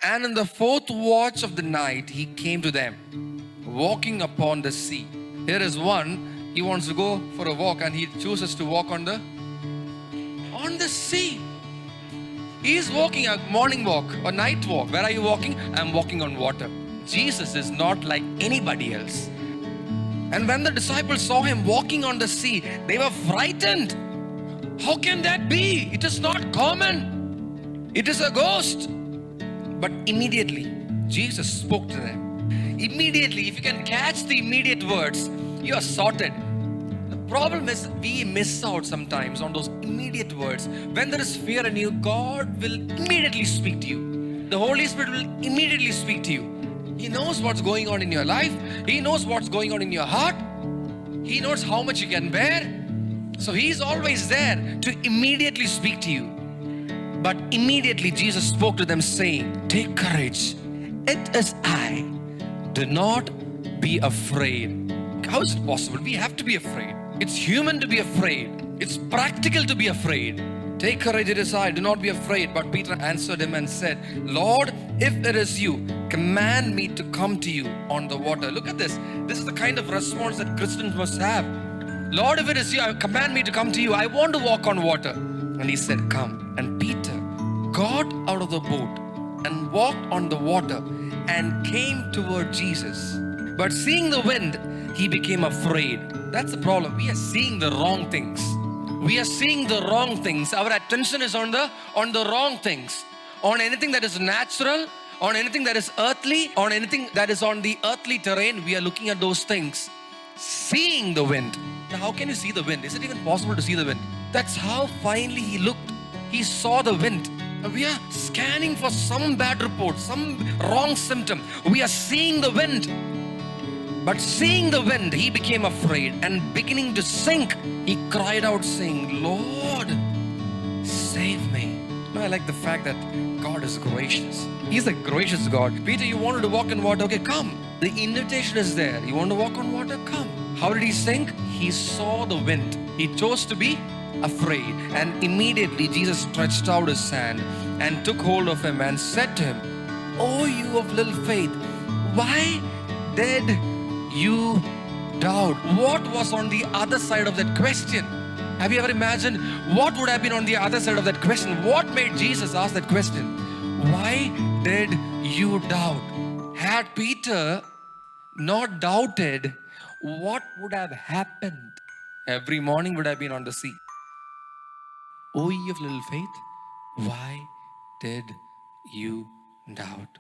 And in the fourth watch of the night, he came to them, walking upon the sea. Here is one, he wants to go for a walk and he chooses to walk on the sea. He is walking a morning walk or night walk. Where are you walking? I'm walking on water. Jesus is not like anybody else. And when the disciples saw him walking on the sea, they were frightened. How can that be? It is not common. It is a ghost. But immediately, Jesus spoke to them. Immediately, if you can catch the immediate words, you are sorted. The problem is we miss out sometimes on those immediate words. When there is fear in you, God will immediately speak to you. The Holy Spirit will immediately speak to you. He knows what's going on in your life. He knows what's going on in your heart. He knows how much you can bear. So He's always there to immediately speak to you. But immediately Jesus spoke to them saying, take courage. It is I. Do not be afraid. How is it possible? We have to be afraid. It's human to be afraid. It's practical to be afraid. Take courage, it is I. Do not be afraid. But Peter answered him and said, Lord, if it is you, command me to come to you on the water. Look at this. This is the kind of response that Christians must have. Lord, if it is you, command me to come to you. I want to walk on water. And he said, come. And Peter got out of the boat and walked on the water and came toward Jesus. But seeing the wind, he became afraid. That's the problem. We are seeing the wrong things. We are seeing the wrong things. Our attention is on the wrong things. On anything that is natural, on anything that is earthly, on anything that is on the earthly terrain, we are looking at those things. Seeing the wind. Now, how can you see the wind? Is it even possible to see the wind? That's how finally he looked. He saw the wind. Now, we are scanning for some bad report, some wrong symptom. We are seeing the wind. But seeing the wind, he became afraid, and beginning to sink, he cried out saying, Lord, save me. Now, I like the fact that God is gracious. He's a gracious God. Peter, you wanted to walk in water? Okay, come. The invitation is there. You want to walk on water? Come. How did he sink? He saw the wind. He chose to be afraid. And immediately Jesus stretched out his hand and took hold of him and said to him, Oh, you of little faith, why did you doubt? What was on the other side of that question? Have you ever imagined what would have been on the other side of that question? What made Jesus ask that question? Why did you doubt? Had Peter not doubted, what would have happened? Every morning would have been on the sea. O ye of little faith, why did you doubt?